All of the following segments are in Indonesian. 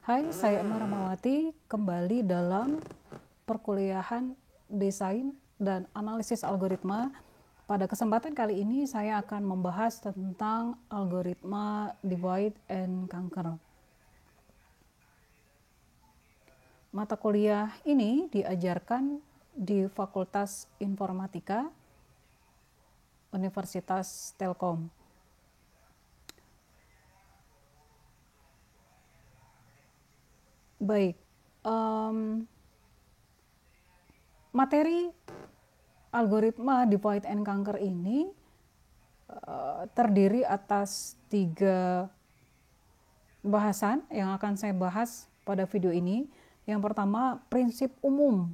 Hai, saya Emma Ramawati, kembali dalam perkuliahan desain dan analisis algoritma. Pada kesempatan kali ini saya akan membahas tentang algoritma divide and conquer. Mata kuliah ini diajarkan di Fakultas Informatika Universitas Telkom. Baik, materi algoritma divide and conquer ini terdiri atas 3 bahasan yang akan saya bahas pada video ini. Yang pertama, prinsip umum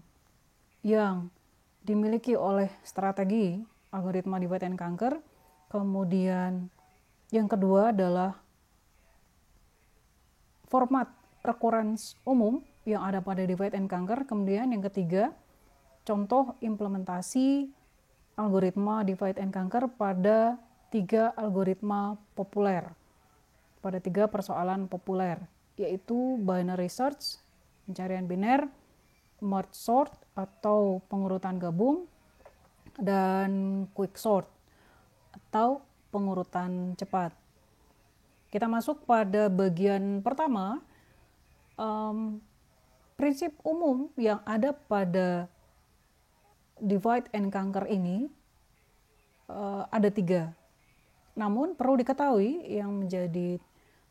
yang dimiliki oleh strategi algoritma divide and conquer. Kemudian yang kedua adalah format recurrence umum yang ada pada divide and conquer. Kemudian yang ketiga, contoh implementasi algoritma divide and conquer pada 3 algoritma populer, pada 3 persoalan populer, yaitu binary search, pencarian biner, merge sort atau pengurutan gabung, dan quick sort atau pengurutan cepat. Kita masuk pada bagian pertama. Prinsip umum yang ada pada divide and conquer ini ada 3. Namun perlu diketahui yang menjadi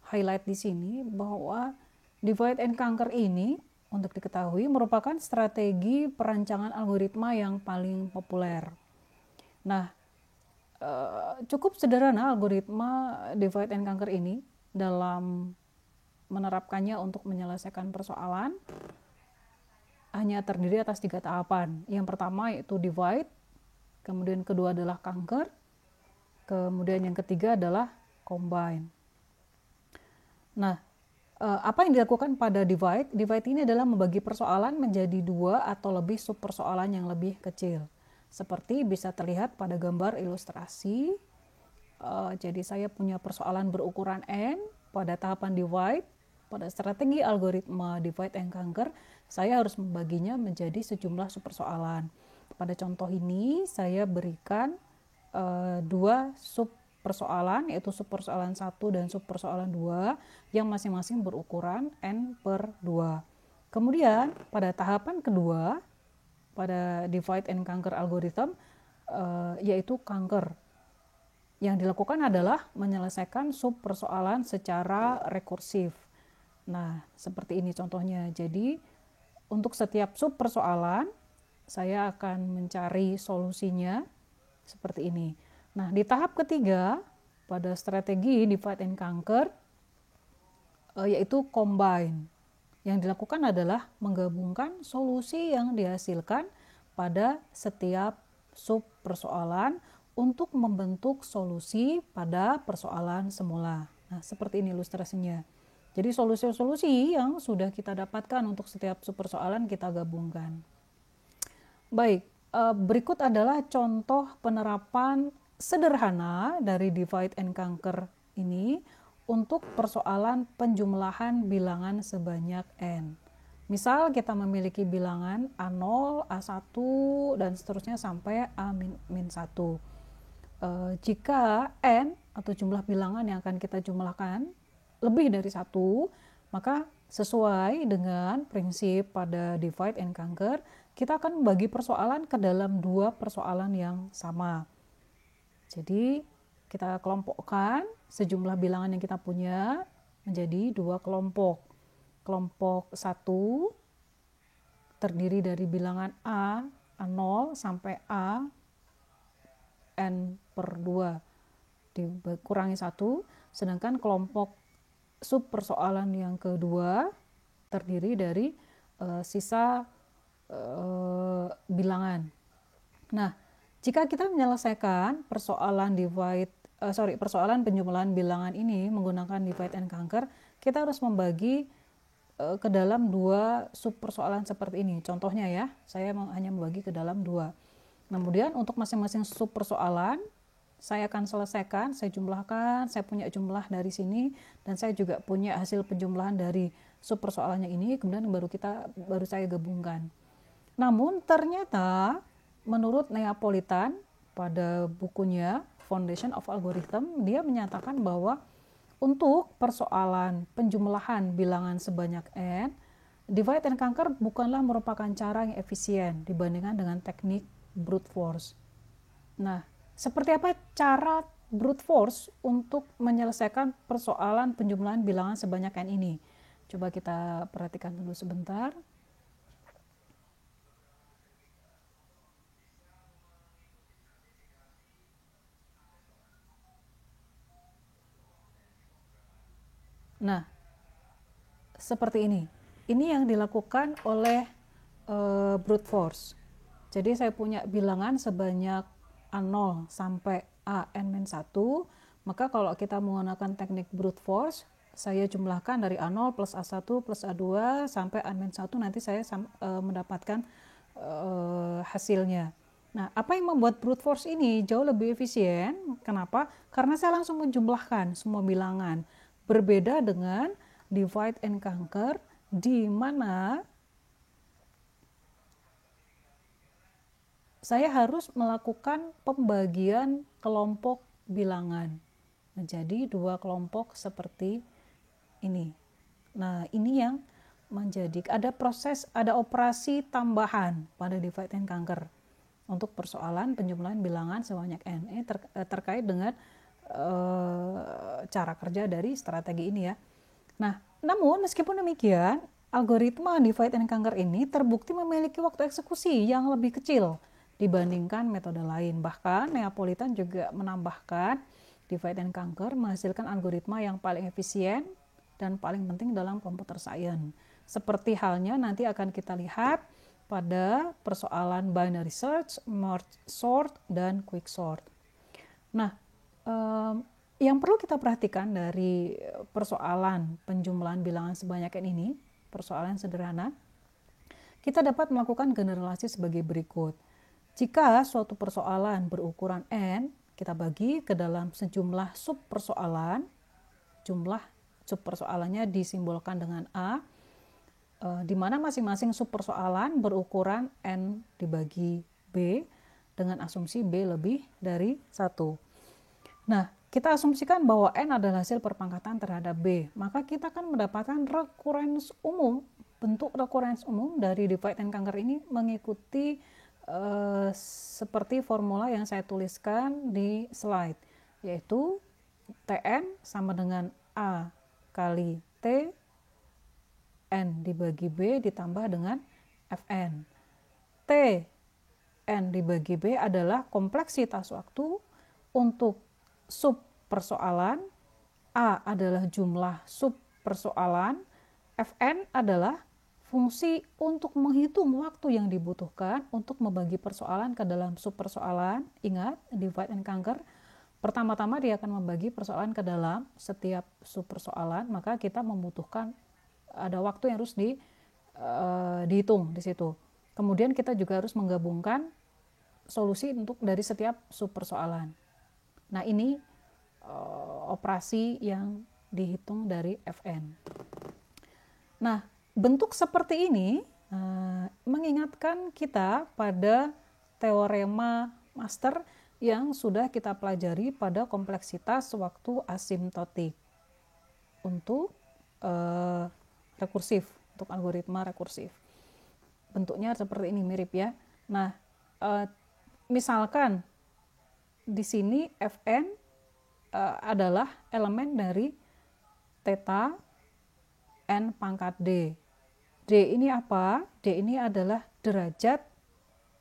highlight di sini bahwa divide and conquer ini untuk diketahui merupakan strategi perancangan algoritma yang paling populer. Nah, cukup sederhana algoritma divide and conquer ini dalam menerapkannya untuk menyelesaikan persoalan. Hanya terdiri atas 3 tahapan. Yang pertama yaitu divide, kemudian kedua adalah conquer, kemudian yang ketiga adalah combine. Nah, apa yang dilakukan pada divide? Divide ini adalah membagi persoalan menjadi 2 atau lebih sub persoalan yang lebih kecil. Seperti bisa terlihat pada gambar ilustrasi. Jadi saya punya persoalan berukuran N pada tahapan divide. Pada strategi algoritma divide and conquer, saya harus membaginya menjadi sejumlah sub persoalan. Pada contoh ini saya berikan 2 sub persoalan, yaitu sub persoalan 1 dan sub persoalan 2 yang masing-masing berukuran N/2. Kemudian pada tahapan kedua pada divide and conquer algorithm yaitu conquer. Yang dilakukan adalah menyelesaikan sub persoalan secara rekursif. Nah, seperti ini contohnya. Jadi, untuk setiap sub persoalan saya akan mencari solusinya seperti ini. Nah, di tahap ketiga pada strategi divide and conquer yaitu combine. Yang dilakukan adalah menggabungkan solusi yang dihasilkan pada setiap sub persoalan untuk membentuk solusi pada persoalan semula. Nah, seperti ini ilustrasinya. Jadi solusi-solusi yang sudah kita dapatkan untuk setiap sub persoalan kita gabungkan. Baik, berikut adalah contoh penerapan sederhana dari divide and conquer ini untuk persoalan penjumlahan bilangan sebanyak N. Misal kita memiliki bilangan A0, A1, dan seterusnya sampai A-1. Jika N atau jumlah bilangan yang akan kita jumlahkan lebih dari 1, maka sesuai dengan prinsip pada divide and conquer, kita akan membagi persoalan ke dalam 2 persoalan yang sama. Jadi kita kelompokkan sejumlah bilangan yang kita punya menjadi 2 kelompok. Kelompok 1 terdiri dari bilangan A, A0 sampai A N/2 dikurangi 1, sedangkan kelompok sub persoalan yang kedua terdiri dari sisa bilangan. Nah, jika kita menyelesaikan persoalan persoalan penjumlahan bilangan ini menggunakan divide and conquer, kita harus membagi ke dalam 2 sub persoalan seperti ini. Contohnya ya, saya hanya membagi ke dalam 2. Kemudian untuk masing-masing sub persoalan saya akan selesaikan, saya jumlahkan, saya punya jumlah dari sini, dan saya juga punya hasil penjumlahan dari sub persoalannya ini, kemudian baru saya gabungkan. Namun ternyata menurut Neapolitan pada bukunya Foundation of Algorithm, dia menyatakan bahwa untuk persoalan penjumlahan bilangan sebanyak n, divide and conquer bukanlah merupakan cara yang efisien dibandingkan dengan teknik brute force. Nah, seperti apa cara brute force untuk menyelesaikan persoalan penjumlahan bilangan sebanyak n ini? Coba kita perhatikan dulu sebentar. Nah, seperti ini. Ini yang dilakukan oleh brute force. Jadi saya punya bilangan sebanyak A0 sampai AN-1, maka kalau kita menggunakan teknik brute force, saya jumlahkan dari A0 plus A1 plus A2 sampai N-1, nanti saya mendapatkan hasilnya. Nah, apa yang membuat brute force ini jauh lebih efisien? Kenapa? Karena saya langsung menjumlahkan semua bilangan. Berbeda dengan divide and conquer, di mana saya harus melakukan pembagian kelompok bilangan menjadi dua kelompok seperti ini. Nah, ini yang menjadi ada operasi tambahan pada divide and conquer untuk persoalan penjumlahan bilangan sebanyak n. Ini terkait dengan cara kerja dari strategi ini ya. Nah, namun meskipun demikian, algoritma divide and conquer ini terbukti memiliki waktu eksekusi yang lebih kecil dibandingkan metode lain. Bahkan Neapolitan juga menambahkan divide and conquer menghasilkan algoritma yang paling efisien dan paling penting dalam computer science. Seperti halnya nanti akan kita lihat pada persoalan binary search, merge sort, dan quick sort. Nah, yang perlu kita perhatikan dari persoalan penjumlahan bilangan sebanyak n ini, persoalan sederhana, kita dapat melakukan generalisasi sebagai berikut. Jika suatu persoalan berukuran n, kita bagi ke dalam sejumlah sub persoalan, jumlah sub persoalannya disimbolkan dengan A, di mana masing-masing sub persoalan berukuran n dibagi B dengan asumsi B lebih dari 1. Nah, kita asumsikan bahwa n adalah hasil perpangkatan terhadap B, maka kita akan mendapatkan recurrence umum. Bentuk recurrence umum dari divide and conquer ini mengikuti seperti formula yang saya tuliskan di slide, yaitu Tn sama dengan A kali T n dibagi B ditambah dengan Fn. T n dibagi B adalah kompleksitas waktu untuk sub persoalan, A adalah jumlah sub persoalan, Fn adalah fungsi untuk menghitung waktu yang dibutuhkan untuk membagi persoalan ke dalam sub persoalan. Ingat, divide and conquer, pertama-tama dia akan membagi persoalan ke dalam setiap sub persoalan, maka kita membutuhkan ada waktu yang harus dihitung di situ. Kemudian kita juga harus menggabungkan solusi untuk dari setiap sub persoalan. Nah, ini operasi yang dihitung dari Fn. Nah, bentuk seperti ini mengingatkan kita pada teorema master yang sudah kita pelajari pada kompleksitas waktu asimptotik untuk rekursif, untuk algoritma rekursif. Bentuknya seperti ini, mirip ya. Nah, misalkan di sini Fn adalah elemen dari theta n pangkat D. D ini apa? D ini adalah derajat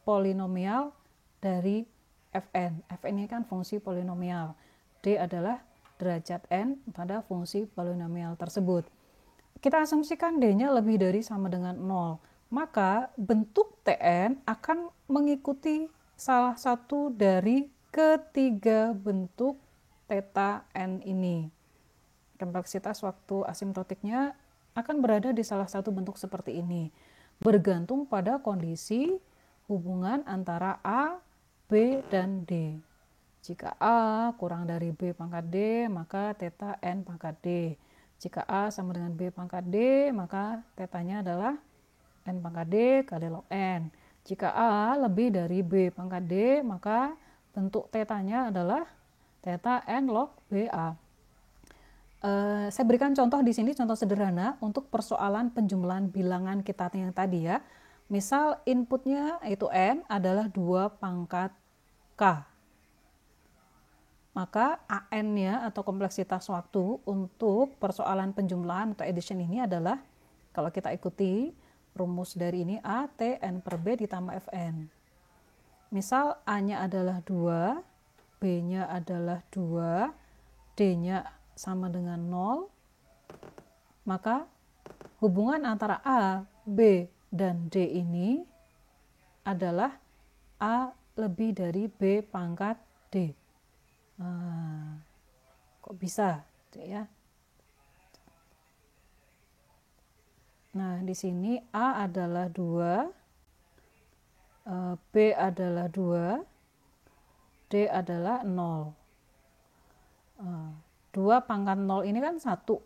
polinomial dari Fn. Fn ini kan fungsi polinomial. D adalah derajat n pada fungsi polinomial tersebut. Kita asumsikan D-nya lebih dari sama dengan 0. Maka bentuk Tn akan mengikuti salah satu dari ketiga bentuk theta n ini. Kompleksitas waktu asimptotiknya akan berada di salah satu bentuk seperti ini, bergantung pada kondisi hubungan antara A, B, dan D. Jika A kurang dari B pangkat D, maka theta N pangkat D. Jika A sama dengan B pangkat D, maka tetanya adalah N pangkat D kali log N. Jika A lebih dari B pangkat D, maka bentuk tetanya adalah theta N log BA. Saya berikan contoh di sini, contoh sederhana untuk persoalan penjumlahan bilangan kita yang tadi ya. Misal inputnya itu N adalah 2 pangkat K. Maka AN-nya atau kompleksitas waktu untuk persoalan penjumlahan atau addition ini adalah, kalau kita ikuti rumus dari ini, A, T, N per B ditambah Fn. Misal A-nya adalah 2, B-nya adalah 2, D-nya sama dengan 0, maka hubungan antara A, B, dan D ini adalah A lebih dari B pangkat D. Kok bisa ya? Nah, di sini A adalah 2, B adalah 2, D adalah 0. 2 pangkat 0 ini kan 1.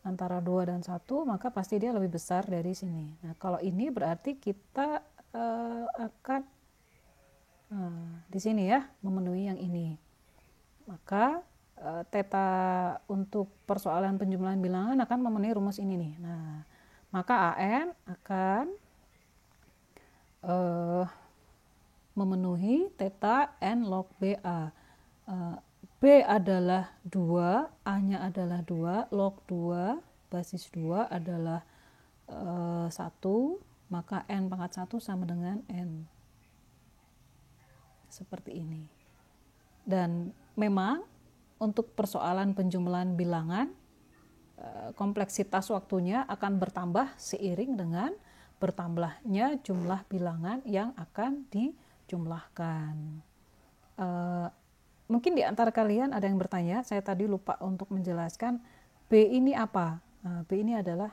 Antara 2 dan 1, maka pasti dia lebih besar dari sini. Nah, kalau ini berarti kita akan di sini ya, memenuhi yang ini. Maka theta untuk persoalan penjumlahan bilangan akan memenuhi rumus ini nih. Nah, maka AN akan memenuhi theta N log BA. B adalah 2, A-nya adalah 2, log 2, basis 2 adalah 1, maka N pangkat 1 sama dengan N. Seperti ini. Dan memang untuk persoalan penjumlahan bilangan, kompleksitas waktunya akan bertambah seiring dengan bertambahnya jumlah bilangan yang akan dijumlahkan. Mungkin di antara kalian ada yang bertanya, saya tadi lupa untuk menjelaskan B ini apa. B ini adalah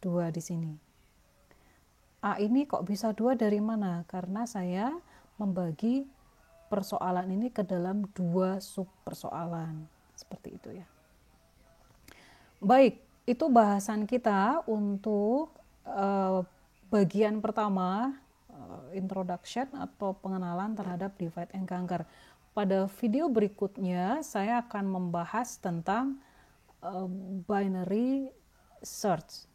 2 di sini. A ini kok bisa 2 dari mana? Karena saya membagi persoalan ini ke dalam 2 sub persoalan. Seperti itu ya. Baik, itu bahasan kita untuk bagian pertama, introduction atau pengenalan terhadap divide and conquer. Pada video berikutnya saya akan membahas tentang binary search.